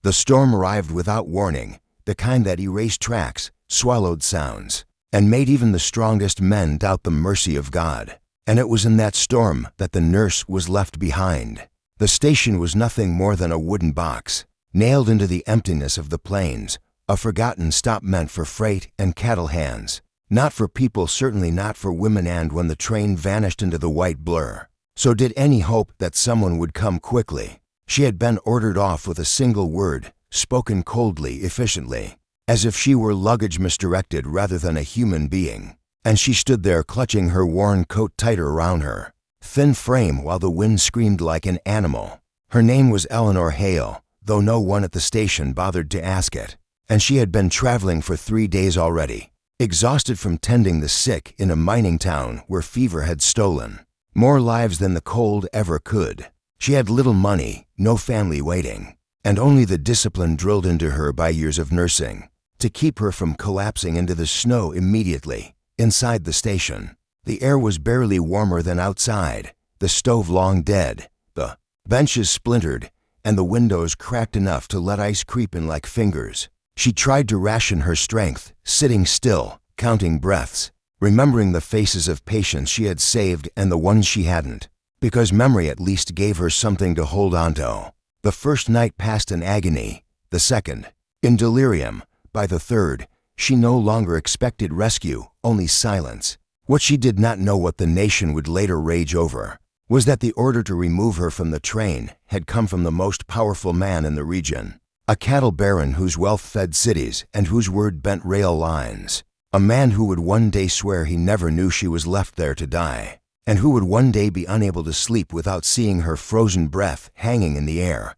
The storm arrived without warning, the kind that erased tracks, swallowed sounds, and made even the strongest men doubt the mercy of God. And it was in that storm that the nurse was left behind. The station was nothing more than a wooden box, nailed into the emptiness of the plains, a forgotten stop meant for freight and cattle hands. Not for people, certainly not for women, and when the train vanished into the white blur, so did any hope that someone would come quickly. She had been ordered off with a single word, spoken coldly, efficiently, as if she were luggage misdirected rather than a human being. And she stood there clutching her worn coat tighter around her thin frame while the wind screamed like an animal. Her name was Eleanor Hale, though no one at the station bothered to ask it. And she had been traveling for 3 days already, exhausted from tending the sick in a mining town where fever had stolen more lives than the cold ever could. She had little money, no family waiting, and only the discipline drilled into her by years of nursing to keep her from collapsing into the snow immediately. Inside the station, the air was barely warmer than outside, the stove long dead, the benches splintered, and the windows cracked enough to let ice creep in like fingers. She tried to ration her strength, sitting still, counting breaths, remembering the faces of patients she had saved and the ones she hadn't, because memory at least gave her something to hold on to. The first night passed in agony, the second in delirium. By the third, she no longer expected rescue, only silence. What she did not know, what the nation would later rage over, was that the order to remove her from the train had come from the most powerful man in the region, a cattle baron whose wealth fed cities and whose word bent rail lines, a man who would one day swear he never knew she was left there to die, and who would one day be unable to sleep without seeing her frozen breath hanging in the air.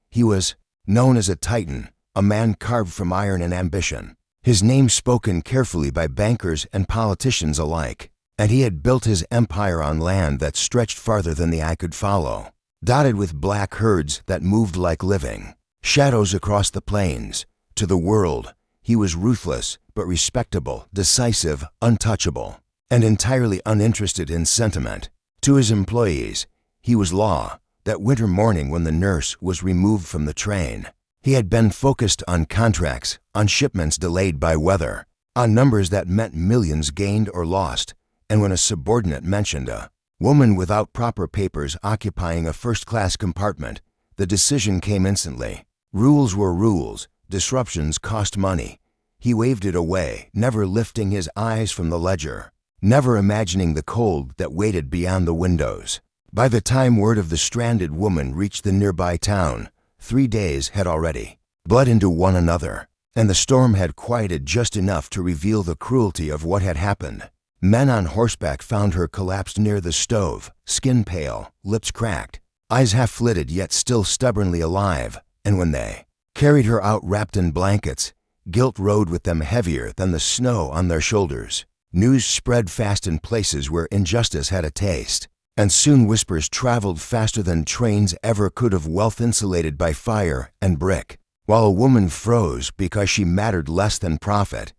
He was known as a titan, a man carved from iron and ambition, his name spoken carefully by bankers and politicians alike, and he had built his empire on land that stretched farther than the eye could follow, dotted with black herds that moved like living shadows across the plains. To the world, he was ruthless but respectable, decisive, untouchable, and entirely uninterested in sentiment. To his employees, he was law. That winter morning when the nurse was removed from the train, he had been focused on contracts, on shipments delayed by weather, on numbers that meant millions gained or lost, and when a subordinate mentioned a woman without proper papers occupying a first-class compartment, the decision came instantly. Rules were rules, disruptions cost money. He waved it away, never lifting his eyes from the ledger, never imagining the cold that waited beyond the windows. By the time word of the stranded woman reached the nearby town, 3 days had already bled into one another, and the storm had quieted just enough to reveal the cruelty of what had happened. Men on horseback found her collapsed near the stove, skin pale, lips cracked, eyes half-lidded yet still stubbornly alive, and when they carried her out wrapped in blankets, guilt rode with them heavier than the snow on their shoulders. News spread fast in places where injustice had a taste, and soon whispers traveled faster than trains ever could of wealth insulated by fire and brick. While a woman froze because she mattered less than profit,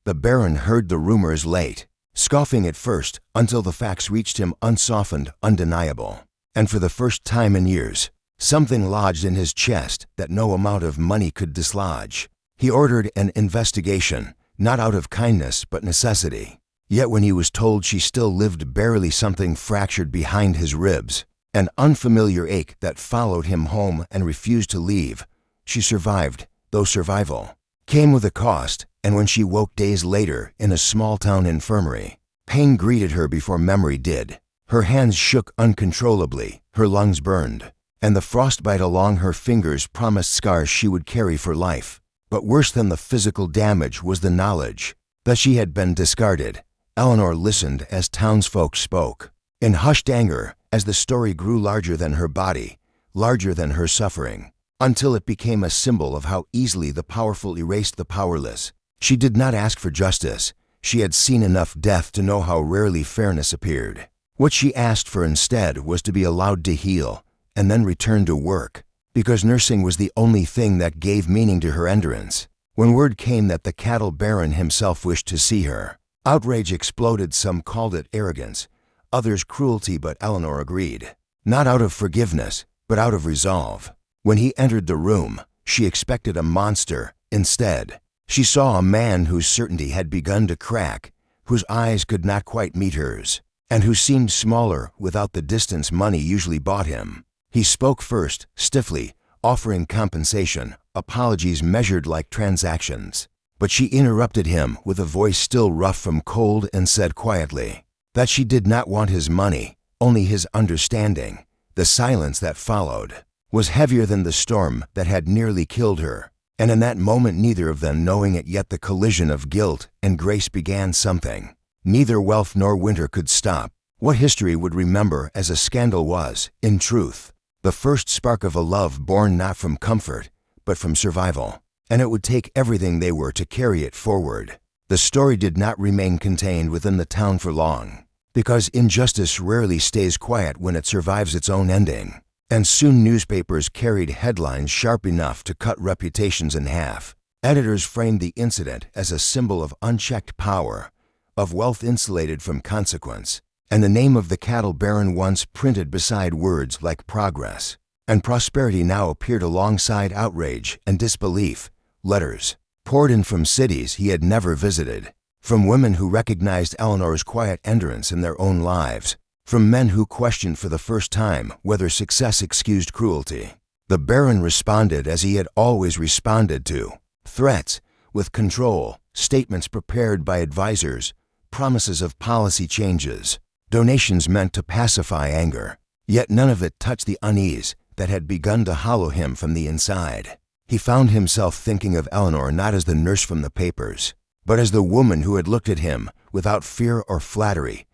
the baron heard the rumors late, scoffing at first until the facts reached him unsoftened, undeniable. And for the first time in years, something lodged in his chest that no amount of money could dislodge. He ordered an investigation, not out of kindness but necessity. Yet when he was told she still lived barely, something fractured behind his ribs, an unfamiliar ache that followed him home and refused to leave. She survived, though survival came with a cost, and when she woke days later in a small-town infirmary, pain greeted her before memory did. Her hands shook uncontrollably, her lungs burned, and the frostbite along her fingers promised scars she would carry for life. But worse than the physical damage was the knowledge that she had been discarded. Eleanor listened as townsfolk spoke, in hushed anger, as the story grew larger than her body, larger than her suffering, until it became a symbol of how easily the powerful erased the powerless. She did not ask for justice. She had seen enough death to know how rarely fairness appeared. What she asked for instead was to be allowed to heal, and then return to work, because nursing was the only thing that gave meaning to her endurance. When word came that the cattle baron himself wished to see her, outrage exploded. Some called it arrogance, others cruelty, but Eleanor agreed. Not out of forgiveness, but out of resolve. When he entered the room, She expected a monster. Instead, she saw a man whose certainty had begun to crack, whose eyes could not quite meet hers, and who seemed smaller without the distance money usually bought him. He spoke first, stiffly, offering compensation, apologies measured like transactions. But she interrupted him with a voice still rough from cold and said quietly that she did not want his money, only his understanding. The silence that followed was heavier than the storm that had nearly killed her. And in that moment, neither of them knowing it yet, the collision of guilt and grace began something neither wealth nor winter could stop. What history would remember as a scandal was, in truth, the first spark of a love born not from comfort, but from survival. And it would take everything they were to carry it forward. The story did not remain contained within the town for long, because injustice rarely stays quiet when it survives its own ending. And soon newspapers carried headlines sharp enough to cut reputations in half. Editors framed the incident as a symbol of unchecked power, of wealth insulated from consequence, and the name of the cattle baron once printed beside words like progress and prosperity now appeared alongside outrage and disbelief. Letters poured in from cities he had never visited, from women who recognized Eleanor's quiet endurance in their own lives, from men who questioned for the first time whether success excused cruelty. The baron responded as he had always responded to threats, with control, statements prepared by advisors, promises of policy changes, donations meant to pacify anger. Yet none of it touched the unease that had begun to hollow him from the inside. He found himself thinking of Eleanor not as the nurse from the papers, but as the woman who had looked at him without fear or flattery,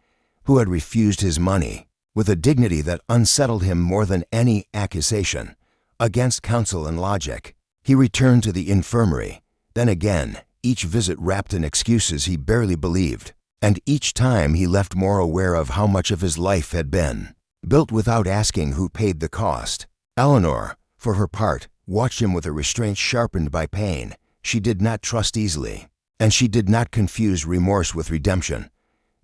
who had refused his money, with a dignity that unsettled him more than any accusation, against counsel and logic. He returned to the infirmary, then again, each visit wrapped in excuses he barely believed, and each time he left more aware of how much of his life had been built without asking who paid the cost. Eleanor, for her part, watched him with a restraint sharpened by pain. She did not trust easily, and she did not confuse remorse with redemption.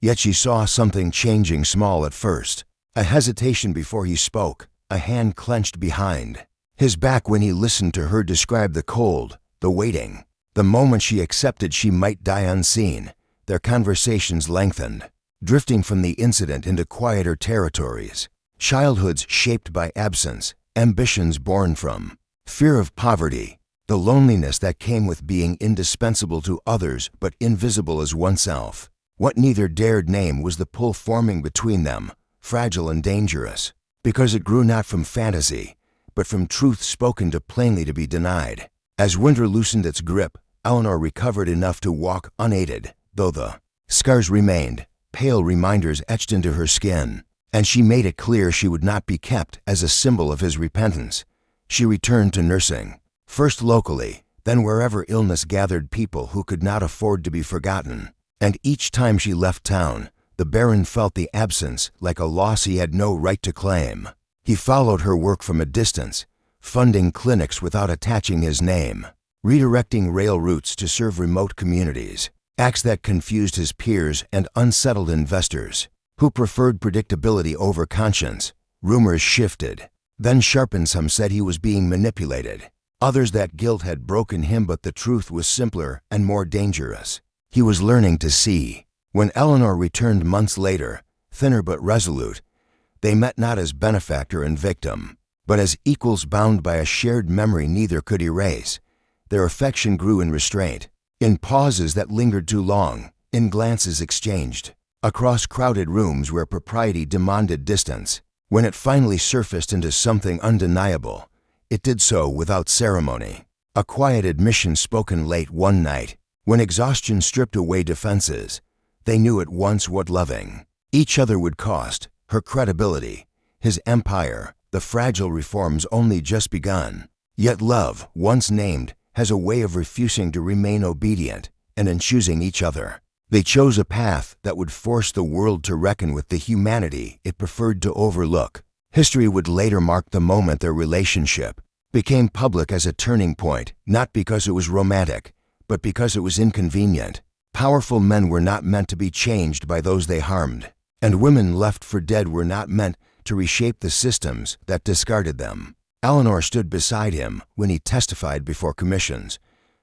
Yet she saw something changing, small at first. A hesitation before he spoke, a hand clenched behind his back when he listened to her describe the cold, the waiting. The moment she accepted she might die unseen, their conversations lengthened, drifting from the incident into quieter territories. Childhoods shaped by absence, ambitions born from fear of poverty, the loneliness that came with being indispensable to others but invisible as oneself. What neither dared name was the pull forming between them, fragile and dangerous, because it grew not from fantasy, but from truth spoken too plainly to be denied. As winter loosened its grip, Eleanor recovered enough to walk unaided, though the scars remained, pale reminders etched into her skin, and she made it clear she would not be kept as a symbol of his repentance. She returned to nursing, first locally, then wherever illness gathered people who could not afford to be forgotten. And each time she left town, the baron felt the absence like a loss he had no right to claim. He followed her work from a distance, funding clinics without attaching his name, redirecting rail routes to serve remote communities, acts that confused his peers and unsettled investors, who preferred predictability over conscience. Rumors shifted, then sharpened. Some said he was being manipulated, others that guilt had broken him, but the truth was simpler and more dangerous. He was learning to see. When Eleanor returned months later, thinner but resolute, they met not as benefactor and victim, but as equals bound by a shared memory neither could erase. Their affection grew in restraint, in pauses that lingered too long, in glances exchanged, across crowded rooms where propriety demanded distance. When it finally surfaced into something undeniable, it did so without ceremony. A quiet admission spoken late one night, when exhaustion stripped away defenses. They knew at once what loving each other would cost, her credibility, his empire, the fragile reforms only just begun. Yet love, once named, has a way of refusing to remain obedient, and in choosing each other, they chose a path that would force the world to reckon with the humanity it preferred to overlook. History would later mark the moment their relationship became public as a turning point, not because it was romantic, but because it was inconvenient. Powerful men were not meant to be changed by those they harmed, and women left for dead were not meant to reshape the systems that discarded them. Eleanor stood beside him when he testified before commissions,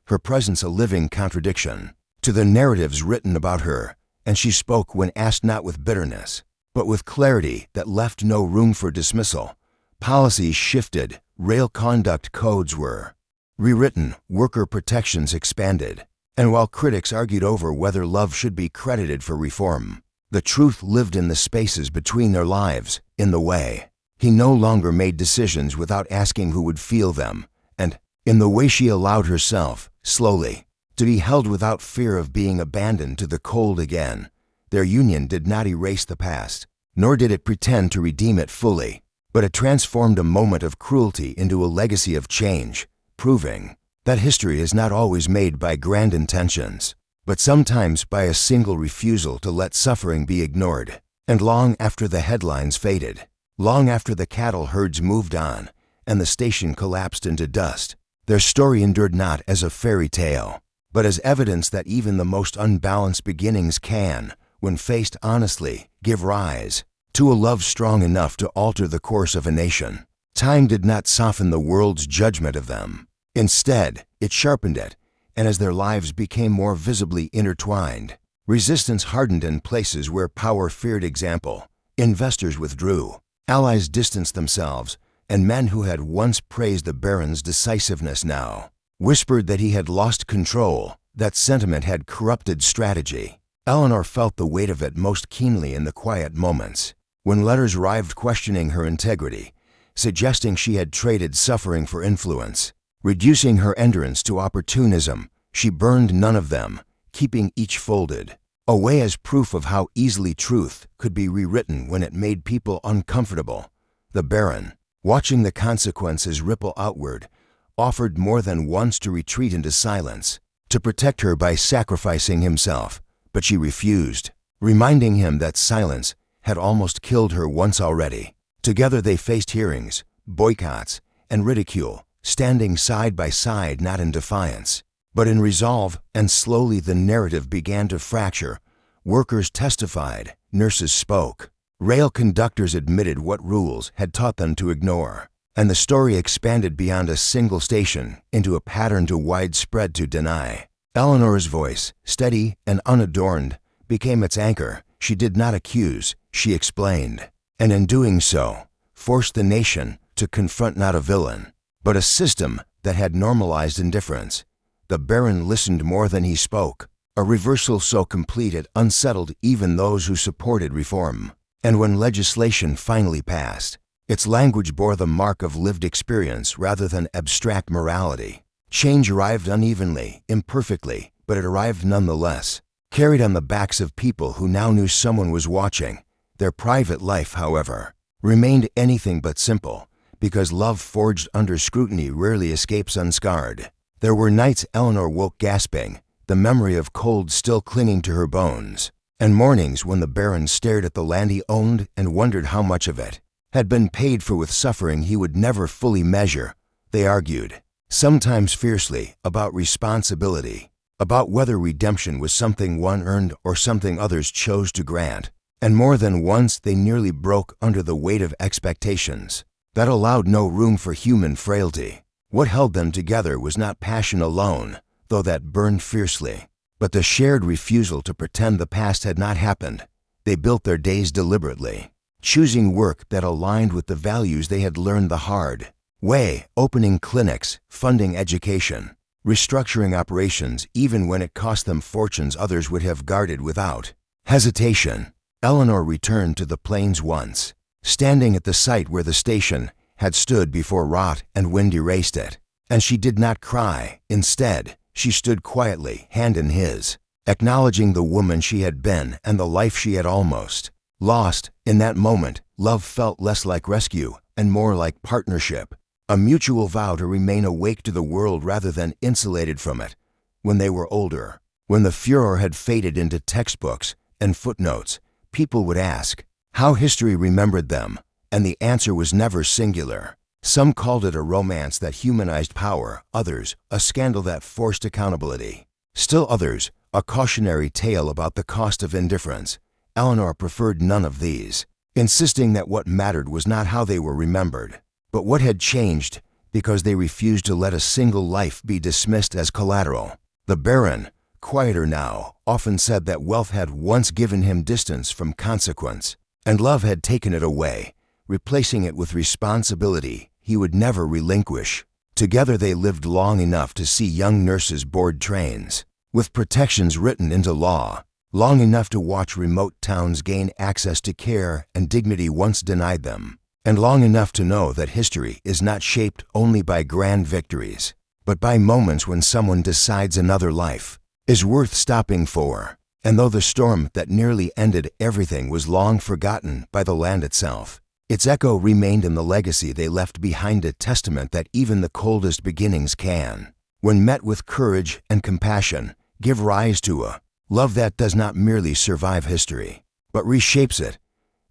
her presence a living contradiction to the narratives written about her, and she spoke when asked not with bitterness, but with clarity that left no room for dismissal. Policies shifted, rail conduct codes were rewritten, worker protections expanded, and while critics argued over whether Love should be credited for reform, the truth lived in the spaces between their lives, in the way he no longer made decisions without asking who would feel them, and in the way she allowed herself, slowly, to be held without fear of being abandoned to the cold again. Their union did not erase the past, nor did it pretend to redeem it fully, but it transformed a moment of cruelty into a legacy of change, proving that history is not always made by grand intentions, but sometimes by a single refusal to let suffering be ignored. And long after the headlines faded, long after the cattle herds moved on and the station collapsed into dust, their story endured not as a fairy tale, but as evidence that even the most unbalanced beginnings can, when faced honestly, give rise to a love strong enough to alter the course of a nation. Time did not soften the world's judgment of them. Instead, it sharpened it, and as their lives became more visibly intertwined, resistance hardened in places where power feared example. Investors withdrew, allies distanced themselves, and men who had once praised the Baron's decisiveness now whispered that he had lost control, that sentiment had corrupted strategy. Eleanor felt the weight of it most keenly in the quiet moments, when letters arrived questioning her integrity, suggesting she had traded suffering for influence, reducing her endurance to opportunism. She burned none of them, keeping each folded away as proof of how easily truth could be rewritten when it made people uncomfortable. The Baron, watching the consequences ripple outward, offered more than once to retreat into silence, to protect her by sacrificing himself, but she refused, reminding him that silence had almost killed her once already. Together they faced hearings, boycotts, and ridicule, standing side by side not in defiance, but in resolve, and slowly the narrative began to fracture. Workers testified, nurses spoke, rail conductors admitted what rules had taught them to ignore, and the story expanded beyond a single station into a pattern too widespread to deny. Eleanor's voice, steady and unadorned, became its anchor. She did not accuse, she explained, and in doing so, forced the nation to confront not a villain, but a system that had normalized indifference. The Baron listened more than he spoke, a reversal so complete it unsettled even those who supported reform. And when legislation finally passed, its language bore the mark of lived experience rather than abstract morality. Change arrived unevenly, imperfectly, but it arrived nonetheless, carried on the backs of people who now knew someone was watching. Their private life, however, remained anything but simple, because love forged under scrutiny rarely escapes unscarred. There were nights Eleanor woke gasping, the memory of cold still clinging to her bones, and mornings when the Baron stared at the land he owned and wondered how much of it had been paid for with suffering he would never fully measure. They argued, sometimes fiercely, about responsibility, about whether redemption was something one earned or something others chose to grant, and more than once they nearly broke under the weight of expectations that allowed no room for human frailty. What held them together was not passion alone, though that burned fiercely, but the shared refusal to pretend the past had not happened. They built their days deliberately, choosing work that aligned with the values they had learned the hard way, opening clinics, funding education, restructuring operations even when it cost them fortunes others would have guarded without hesitation. Eleanor returned to the plains once, standing at the site where the station had stood before rot and wind erased it, and she did not cry. Instead, she stood quietly, hand in his, acknowledging the woman she had been and the life she had almost lost. In that moment, love felt less like rescue and more like partnership, a mutual vow to remain awake to the world rather than insulated from it. When they were older, when the furor had faded into textbooks and footnotes, people would ask how history remembered them, and the answer was never singular. Some called it a romance that humanized power, others, a scandal that forced accountability. Still others, a cautionary tale about the cost of indifference. Eleanor preferred none of these, insisting that what mattered was not how they were remembered, But what had changed? Because they refused to let a single life be dismissed as collateral. The Baron, quieter now, often said that wealth had once given him distance from consequence, and love had taken it away, replacing it with responsibility he would never relinquish. Together they lived long enough to see young nurses board trains, with protections written into law, long enough to watch remote towns gain access to care and dignity once denied them, and long enough to know that history is not shaped only by grand victories, but by moments when someone decides another life is worth stopping for. And though the storm that nearly ended everything was long forgotten by the land itself, its echo remained in the legacy they left behind, a testament that even the coldest beginnings can, when met with courage and compassion, give rise to a love that does not merely survive history, but reshapes it.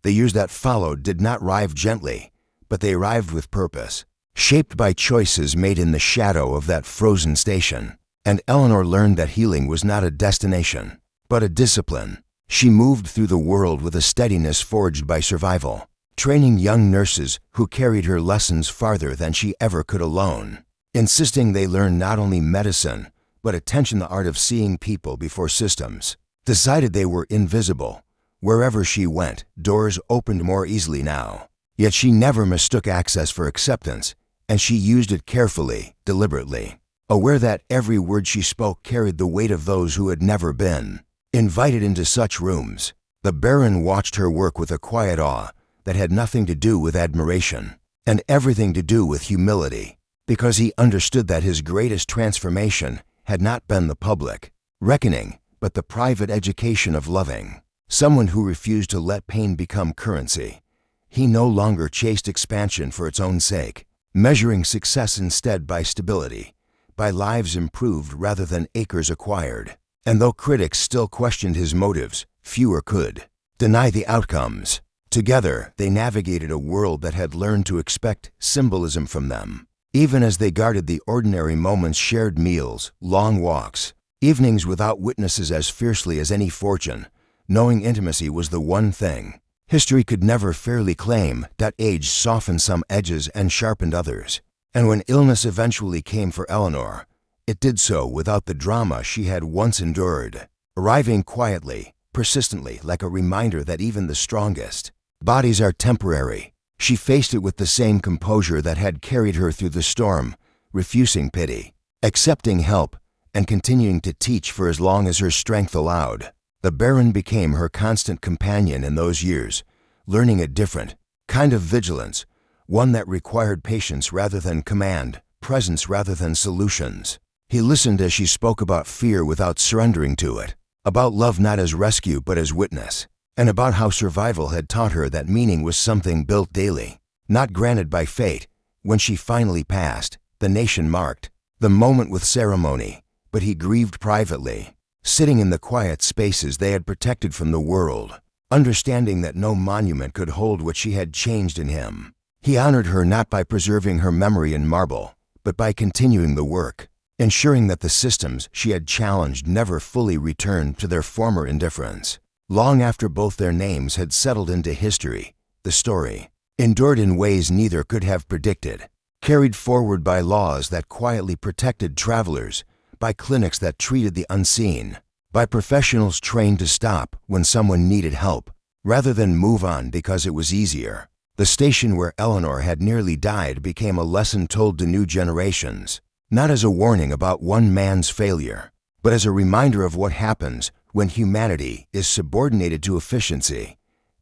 The years that followed did not arrive gently, but they arrived with purpose, shaped by choices made in the shadow of that frozen station. And Eleanor learned that healing was not a destination, but a discipline. She moved through the world with a steadiness forged by survival, training young nurses who carried her lessons farther than she ever could alone, insisting they learn not only medicine, but attention, the art of seeing people before systems. Decided they were invisible. Wherever she went, doors opened more easily now. Yet she never mistook access for acceptance, and she used it carefully, deliberately, aware that every word she spoke carried the weight of those who had never been invited into such rooms. The Baron watched her work with a quiet awe that had nothing to do with admiration, and everything to do with humility, because he understood that his greatest transformation had not been the public reckoning, but the private education of loving. Someone who refused to let pain become currency. He no longer chased expansion for its own sake, measuring success instead by stability, by lives improved rather than acres acquired. And though critics still questioned his motives, fewer could deny the outcomes. Together, they navigated a world that had learned to expect symbolism from them, even as they guarded the ordinary moments, shared meals, long walks, evenings without witnesses as fiercely as any fortune, knowing intimacy was the one thing history could never fairly claim. That age softened some edges and sharpened others. And when illness eventually came for Eleanor, it did so without the drama she had once endured, arriving quietly, persistently, like a reminder that even the strongest bodies are temporary. She faced it with the same composure that had carried her through the storm, refusing pity, accepting help, and continuing to teach for as long as her strength allowed. The Baron became her constant companion in those years, learning a different kind of vigilance, one that required patience rather than command, presence rather than solutions. He listened as she spoke about fear without surrendering to it, about love not as rescue but as witness, and about how survival had taught her that meaning was something built daily, not granted by fate. When she finally passed, the nation marked the moment with ceremony, but he grieved privately, sitting in the quiet spaces they had protected from the world, understanding that no monument could hold what she had changed in him. He honored her not by preserving her memory in marble, but by continuing the work, ensuring that the systems she had challenged never fully returned to their former indifference. Long after both their names had settled into history, the story endured in ways neither could have predicted, carried forward by laws that quietly protected travelers, by clinics that treated the unseen, by professionals trained to stop when someone needed help, rather than move on because it was easier. The station where Eleanor had nearly died became a lesson told to new generations, not as a warning about one man's failure, but as a reminder of what happens when humanity is subordinated to efficiency.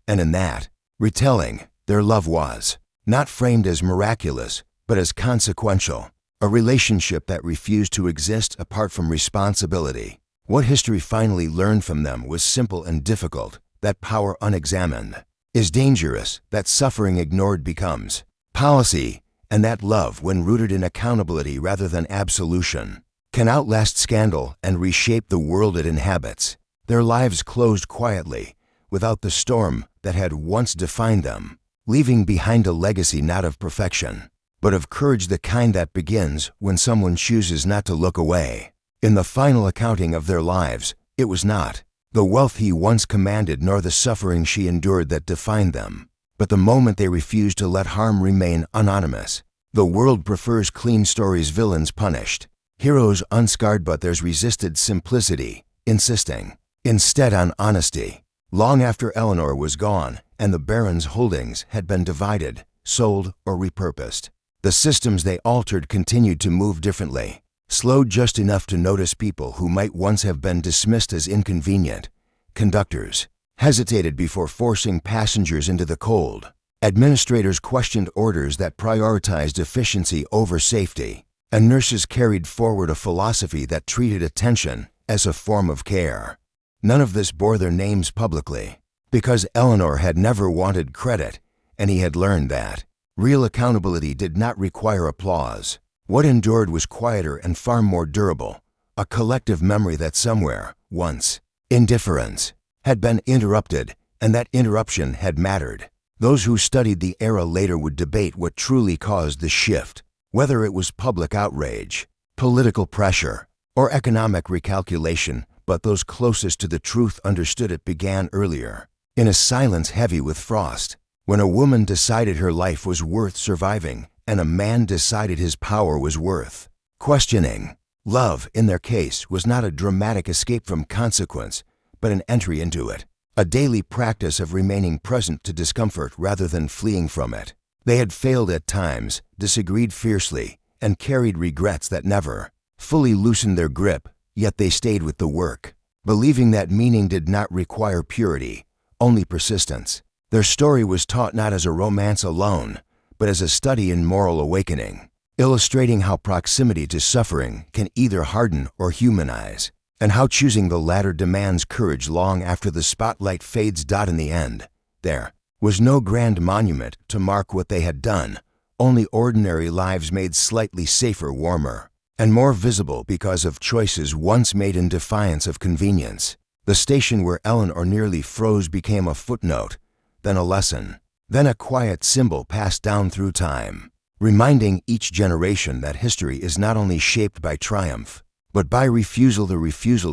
And in that retelling, their love was not framed as miraculous, but as consequential, a relationship that refused to exist apart from responsibility. What history finally learned from them was simple and difficult, that power unexamined is dangerous, that suffering ignored becomes policy, and that love, when rooted in accountability rather than absolution, can outlast scandal and reshape the world it inhabits. Their lives closed quietly, without the storm that had once defined them, leaving behind a legacy not of perfection, but of courage, the kind that begins when someone chooses not to look away. In the final accounting of their lives, it was not the wealth he once commanded nor the suffering she endured that defined them, But the moment they refuse to let harm remain anonymous, the world prefers clean stories, villains punished, heroes unscarred, but there's resisted simplicity, insisting instead on honesty. Long after Eleanor was gone and the barons' holdings had been divided, sold, or repurposed, the systems they altered continued to move differently, slowed just enough to notice people who might once have been dismissed as inconvenient. Conductors hesitated before forcing passengers into the cold. Administrators questioned orders that prioritized efficiency over safety, and nurses carried forward a philosophy that treated attention as a form of care. None of this bore their names publicly, because Eleanor had never wanted credit, and he had learned that real accountability did not require applause. What endured was quieter and far more durable, a collective memory that somewhere, once, indifference had been interrupted, and that interruption had mattered. Those who studied the era later would debate what truly caused the shift, whether it was public outrage, political pressure, or economic recalculation, but those closest to the truth understood it began earlier, in a silence heavy with frost, when a woman decided her life was worth surviving and a man decided his power was worth questioning. Love, in their case, was not a dramatic escape from consequence, but an entry into it, a daily practice of remaining present to discomfort rather than fleeing from it. They had failed at times, disagreed fiercely, and carried regrets that never fully loosened their grip, yet they stayed with the work, believing that meaning did not require purity, only persistence. Their story was taught not as a romance alone, but as a study in moral awakening, illustrating how proximity to suffering can either harden or humanize, and how choosing the latter demands courage long after the spotlight fades. In the end, there was no grand monument to mark what they had done, only ordinary lives made slightly safer, warmer, and more visible because of choices once made in defiance of convenience. The station where Eleanor nearly froze became a footnote, then a lesson, then a quiet symbol passed down through time, reminding each generation that history is not only shaped by triumph, but by refusal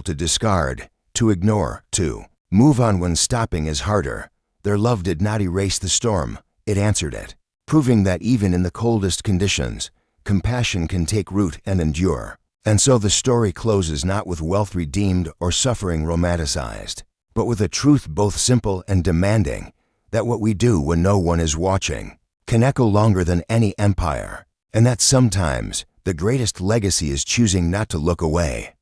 to discard, to ignore, to move on when stopping is harder. Their love did not erase the storm, it answered it, proving that even in the coldest conditions, compassion can take root and endure. And so the story closes not with wealth redeemed or suffering romanticized, but with a truth both simple and demanding, that what we do when no one is watching can echo longer than any empire, and that sometimes the greatest legacy is choosing not to look away.